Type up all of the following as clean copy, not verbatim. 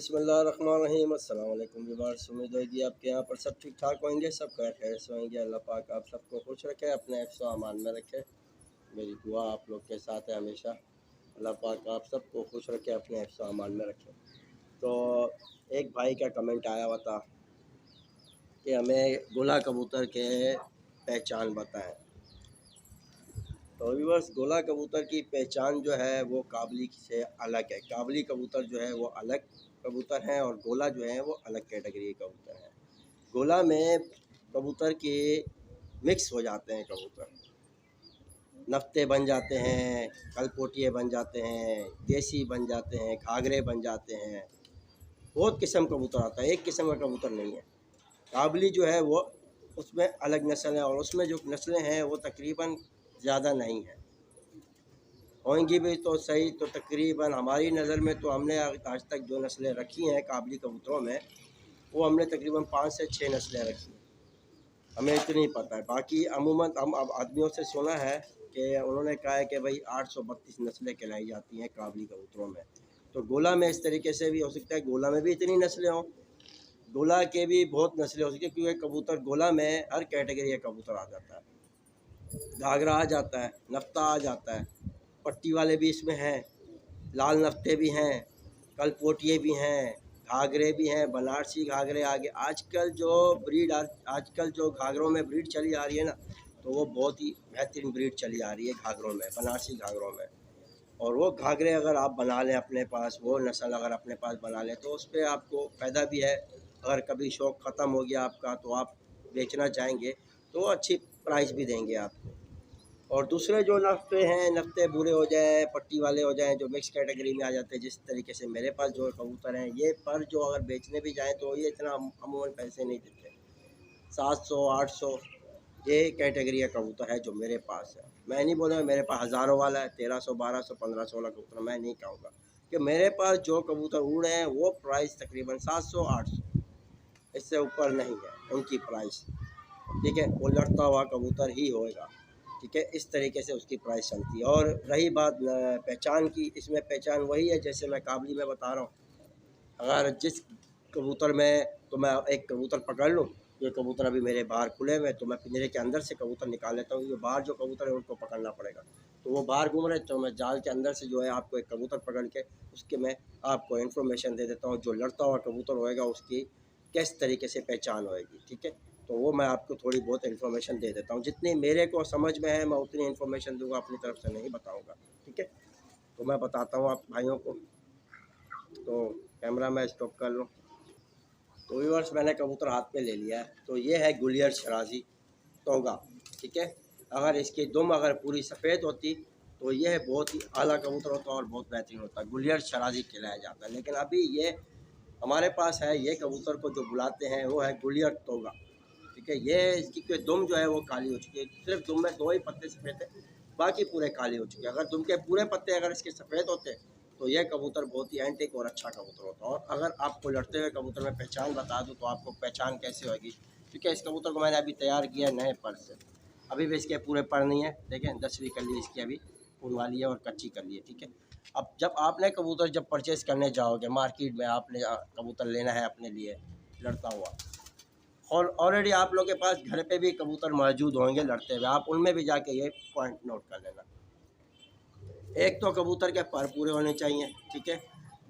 बिस्मिल्लाहिर्रहमानिर्रहीम। अस्सलाम वालेकुम व्यूअर्स, उम्मीद होगी आपके यहाँ पर सब ठीक ठाक होंगे, सब खैर से होंगे। अल्लाह पाक आप सबको खुश रखे, अपने हिफ्ज़ व अमान में रखे। मेरी दुआ आप लोग के साथ है हमेशा। अल्लाह पाक आप सबको खुश रखे, अपने हिफ्ज़ व अमान में रखे। तो एक भाई का कमेंट आया हुआ था कि हमें गोला कबूतर के पहचान बताएं। तो व्यूअर्स, गोला कबूतर की पहचान जो है वो काबली से अलग है। काबली कबूतर जो है वो अलग कबूतर हैं और गोला जो है वो अलग कैटेगरी के कबूतर हैं। गोला में कबूतर के मिक्स हो जाते हैं, कबूतर नफ्ते बन जाते हैं, कलपोटिए बन जाते हैं, देसी बन जाते हैं, घाघरे बन जाते हैं। बहुत किस्म कबूतर आता है, एक किस्म का कबूतर नहीं है। काबली जो है वो उसमें अलग नस्ल है और उसमें जो नस्लें हैं वो तकरीबन ज़्यादा नहीं है, होंगी भी तो सही तो तकरीबन हमारी नज़र में तो हमने आज तक जो नस्लें रखी हैं काबली कबूतरों में, वो हमने तकरीबन 5 से 6 नस्लें रखी हैं। हमें इतनी पता है, बाकी अमूमन हम अब आदमियों से सुना है कि उन्होंने कहा है कि भाई 832 नस्लें कहलाई जाती हैं काबली कबूतरों में। तो गोला में इस तरीके से भी हो सकता है, गोला में भी इतनी नस्लें हों, गोला के भी बहुत नस्लें हो सकती हैं, क्योंकि कबूतर गोला में हर कैटेगरी का कबूतर आ जाता है। घाघरा आ जाता है, नफ्ता आ जाता है, पट्टी वाले भी इसमें हैं, लाल नफ्ते भी हैं, कलपोटिए भी हैं, घाघरे भी हैं, बनारसी घाघरे आगे। आजकल जो ब्रीड आजकल जो घाघरों में ब्रीड चली आ रही है ना, तो वो बहुत ही बेहतरीन ब्रीड चली आ रही है घाघरों में, बनारसी घाघरों में। और वो घाघरे अगर आप बना लें अपने पास, वो नस्ल अगर अपने पास बना लें तो उस पर आपको फ़ायदा भी है। अगर कभी शौक़ ख़त्म हो गया आपका तो आप बेचना चाहेंगे तो अच्छी प्राइस भी देंगे आपको। और दूसरे जो नफ्ते हैं, नफ्ते बुरे हो जाएँ, पट्टी वाले हो जाएँ, जो मिक्स कैटेगरी में आ जाते हैं, जिस तरीके से मेरे पास जो कबूतर हैं, ये पर जो अगर बेचने भी जाएँ तो ये इतना अमूमन पैसे नहीं देते। 700 800 ये कैटेगरी का कबूतर है जो मेरे पास है। मैं नहीं बोलूँगा मेरे पास हज़ारों वाला है, 1300 1200 1500 वाला कबूतर मैं नहीं कहूँगा, कि मेरे पास जो कबूतर उड़ रहे हैं वो प्राइस तकरीबन 700 800, इससे ऊपर नहीं है उनकी प्राइस। ठीक है, वो लड़ता हुआ कबूतर ही होएगा। ठीक है, इस तरीके से उसकी प्राइस चलती है। और रही बात पहचान की, इसमें पहचान वही है जैसे मैं काबली में बता रहा हूँ। अगर जिस कबूतर में तो मैं एक कबूतर पकड़ लूँ, ये कबूतर अभी मेरे बाहर खुले हुए, तो मैं पिंजरे के अंदर से कबूतर निकाल लेता हूँ, क्योंकि बाहर जो कबूतर है उनको पकड़ना पड़ेगा। तो वो बाहर घूम रहे तो मैं जाल के अंदर से जो है आपको एक कबूतर पकड़ के उसके मैं आपको इन्फॉर्मेशन दे देता हूँ, जो लड़ता हुआ कबूतर होएगा उसकी किस तरीके से पहचान होएगी। ठीक है, तो वो मैं आपको थोड़ी बहुत इन्फॉर्मेशन दे देता हूँ, जितनी मेरे को समझ में है मैं उतनी इन्फॉर्मेशन दूँगा, अपनी तरफ से नहीं बताऊँगा। ठीक है, तो मैं बताता हूँ आप भाइयों को। तो कैमरा मैं स्टॉप कर लूँ। तो व्यूअर्स, मैंने कबूतर हाथ पे ले लिया है। तो ये है गुलियर शराजी तोगा। ठीक है, अगर इसकी दुम अगर पूरी सफ़ेद होती तो यह बहुत ही आला कबूतर होता और बहुत बेहतरीन होता, गुलियर शराजी खिलाया जाता है। लेकिन अभी ये हमारे पास है, ये कबूतर को जो बुलाते हैं वो है गुलियर तोगा। ठीक है, ये इसकी कोई दुम जो है वो काली हो चुकी है, सिर्फ दुम में 2 ही पत्ते सफ़ेद हैं, बाकी पूरे काले हो चुके हैं। अगर दुम के पूरे पत्ते अगर इसके सफ़ेद होते तो यह कबूतर बहुत ही एंटिक और अच्छा कबूतर होता। और अगर आपको लड़ते हुए कबूतर में पहचान बता दूँ तो आपको पहचान कैसे होगी, क्योंकि इस कबूतर को मैंने अभी तैयार किया है नए पर से, अभी भी इसके पूरे पर नहीं है। देखें 10वीं कली इसकी अभी खून वाली है और कच्ची कली है। ठीक है, अब जब आपने कबूतर जब परचेज़ करने जाओगे मार्केट में, आपने कबूतर लेना है अपने लिए लड़ता हुआ, और ऑलरेडी आप लोगों के पास घर पे भी कबूतर मौजूद होंगे लड़ते हुए, आप उनमें भी जाके ये पॉइंट नोट कर लेना। एक तो कबूतर के पर पूरे होने चाहिए। ठीक है,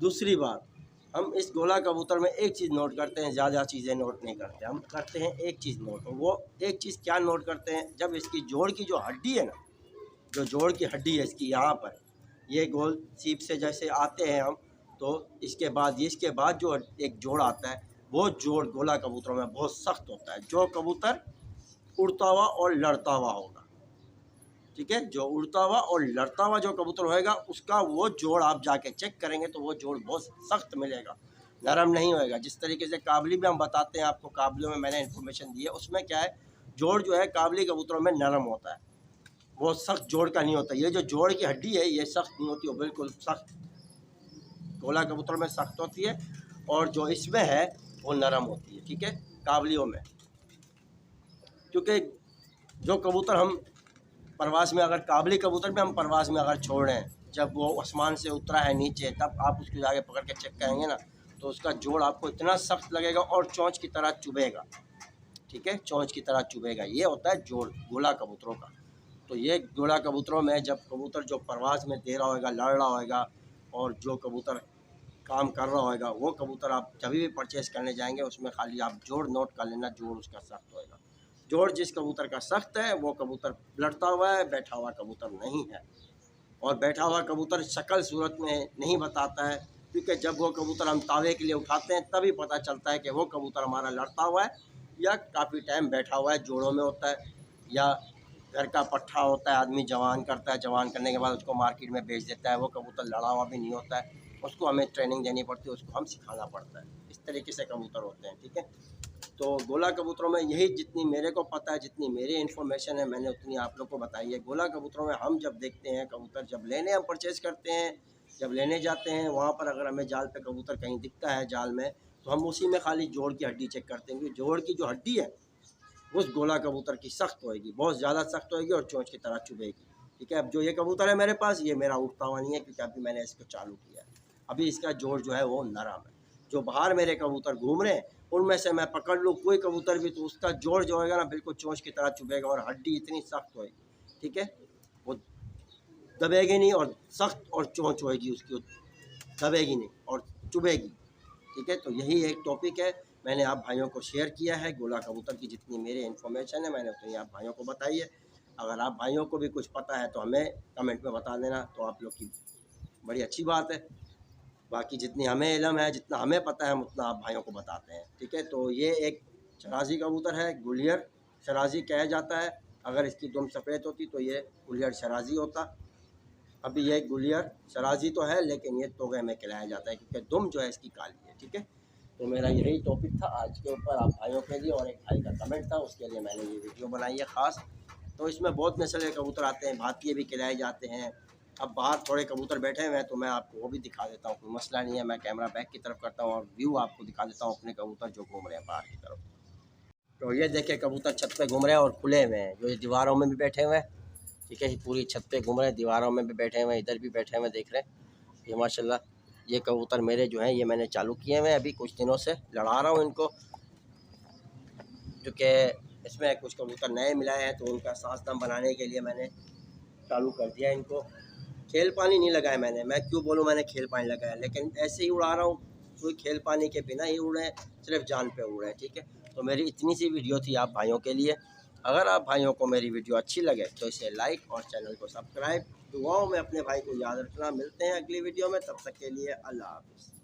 दूसरी बात, हम इस गोला कबूतर में एक चीज़ नोट करते हैं, ज़्यादा चीज़ें नोट नहीं करते, हम करते हैं एक चीज़ नोट। और वो एक चीज़ क्या नोट करते हैं, जब इसकी जोड़ की जो हड्डी है ना, जो जोड़ की हड्डी है इसकी यहाँ पर, ये गोल सीप से जैसे आते हैं हम, तो इसके बाद जो एक जोड़ आता है, वो जोड़ गोला कबूतरों में बहुत सख्त होता है। जो कबूतर उड़ता हुआ और लड़ता हुआ होगा, ठीक है, जो उड़ता हुआ और लड़ता हुआ जो कबूतर होएगा उसका वो जोड़ आप जाके चेक करेंगे तो वो जोड़ बहुत सख्त मिलेगा, नरम नहीं होएगा। जिस तरीके से काबली में हम बताते हैं आपको, काबलियों में मैंने इन्फॉर्मेशन दी है, उसमें क्या है, जोड़ जो है काबली कबूतरों में नरम होता है, वो सख्त जोड़ का नहीं होता। ये जो जोड़ की हड्डी है ये सख्त नहीं होती, वो बिल्कुल सख्त गोला कबूतर में सख्त होती है, और जो इसमें है वो नरम होती है। ठीक है, काबलियों में, क्योंकि जो कबूतर हम परवास में, अगर काबली कबूतर भी हम परवास में अगर छोड़ रहे हैं, जब वो आसमान से उतरा है नीचे, तब आप उसको जाके पकड़ के चेक करेंगे ना, तो उसका जोड़ आपको इतना सख्त लगेगा और चोंच की तरह चुभेगा, ठीक है, चोंच की तरह चुभेगा। ये होता है जोड़ गोला कबूतरों का। तो ये गोला कबूतरों में जब कबूतर जो परवाज़ में दे रहा होगा, लड़ रहा होगा, और जो कबूतर काम कर रहा होगा, वो कबूतर आप जब भी परचेज़ करने जाएंगे उसमें खाली आप जोड़ नोट कर लेना, जोड़ उसका सख्त होएगा। जोड़ जिस कबूतर का सख्त है वो कबूतर लड़ता हुआ है, बैठा हुआ कबूतर नहीं है। और बैठा हुआ कबूतर शक्ल सूरत में नहीं बताता है, क्योंकि जब वो कबूतर हम तावे के लिए उठाते हैं तभी पता चलता है कि वो कबूतर हमारा लड़ता हुआ है या काफ़ी टाइम बैठा हुआ है, जोड़ों में होता है, या घर का पट्ठा होता है, आदमी जवान करता है, जवान करने के बाद उसको मार्केट में बेच देता है, वो कबूतर लड़ा हुआ भी नहीं होता है, उसको हमें ट्रेनिंग देनी पड़ती है, उसको हम सिखाना पड़ता है। इस तरीके से कबूतर होते हैं, ठीक है। तो गोला कबूतरों में यही जितनी मेरे को पता है, जितनी मेरी इन्फॉर्मेशन है, मैंने उतनी आप लोग को बताई है। गोला कबूतरों में हम जब देखते हैं कबूतर, जब लेने हम परचेज़ करते हैं, जब लेने जाते हैं, वहाँ पर अगर हमें जाल पे कबूतर कहीं दिखता है जाल में, तो हम उसी में खाली जोड़ की हड्डी चेक करते हैं, क्योंकि जोड़ की जो हड्डी है उस गोला कबूतर की सख्त होएगी, बहुत ज़्यादा सख्त होएगी और चोंच की तरह चुभेगी, ठीक है। अब जो ये कबूतर है मेरे पास, ये मेरा उठता हुआ नहीं है, क्योंकि अभी मैंने इसको चालू किया है, अभी इसका जोड़ जो है वो नरम है। जो बाहर मेरे कबूतर घूम रहे हैं उनमें से मैं पकड़ लूँ कोई कबूतर भी, तो उसका जोड़ जो होएगा ना बिल्कुल चोंच की तरह चुभेगा और हड्डी इतनी सख्त होएगी, ठीक है, वो दबेगी नहीं, और सख्त और चोंच होएगी उसकी, दबेगी नहीं और चुभेगी, ठीक है। तो यही एक टॉपिक है, मैंने आप भाइयों को शेयर किया है। गोला कबूतर की जितनी मेरी इन्फॉर्मेशन है मैंने उतनी आप भाइयों को बताई है। अगर आप भाइयों को भी कुछ पता है तो हमें कमेंट में बता देना, तो आप लोग की बड़ी अच्छी बात है। बाकी जितनी हमें इल्म है, जितना हमें पता है, हम उतना आप भाइयों को बताते हैं, ठीक है। तो ये एक शराजी कबूतर है, गुलियर शराजी कहा जाता है। अगर इसकी दुम सफ़ेद होती तो ये गुलियर शराजी होता। अभी ये गुलियर शराजी तो है, लेकिन ये तोगे में खिलाया जाता है, क्योंकि दुम जो है इसकी काली है, ठीक है। तो मेरा यही टॉपिक था आज के ऊपर आप भाइयों के लिए, और एक भाई का कमेंट था, उसके लिए मैंने ये वीडियो बनाई है ख़ास। तो इसमें बहुत नस्ल के कबूतर आते हैं, भारतीय भी खिलाए जाते हैं। अब बाहर थोड़े कबूतर बैठे हुए हैं तो मैं आपको वो भी दिखा देता हूँ, कोई मसला नहीं है। मैं कैमरा बैक की तरफ करता हूँ और व्यू आपको दिखा देता हूँ अपने कबूतर जो घूम रहे हैं बाहर की तरफ। तो ये देखिए कबूतर छत पे घूम रहे हैं और खुले हुए हैं, जो ये दीवारों में भी बैठे हुए हैं, ठीक है। पूरी छत पे घूम रहे हैं, दीवारों में भी बैठे हुए हैं, इधर भी बैठे हुए देख रहे हैं। ये माशाल्लाह ये कबूतर मेरे जो हैं ये मैंने चालू किए हुए हैं, अभी कुछ दिनों से लड़ा रहा हूँ इनको, क्योंकि इसमें कुछ कबूतर नए मिलाए हैं तो उनका सांस दम बनाने के लिए मैंने चालू कर दिया इनको। खेल पानी नहीं लगाया मैंने, मैं क्यों बोलूँ मैंने खेल पानी लगाया, लेकिन ऐसे ही उड़ा रहा हूँ, कोई खेल पानी के बिना ही उड़ रहे हैं, सिर्फ जान पे उड़ रहे हैं, ठीक है। तो मेरी इतनी सी वीडियो थी आप भाइयों के लिए। अगर आप भाइयों को मेरी वीडियो अच्छी लगे तो इसे लाइक और चैनल को सब्सक्राइब, दुआओं में अपने भाई को याद रखना। मिलते हैं अगली वीडियो में, तब तक के लिए अल्लाह हाफ़िज़।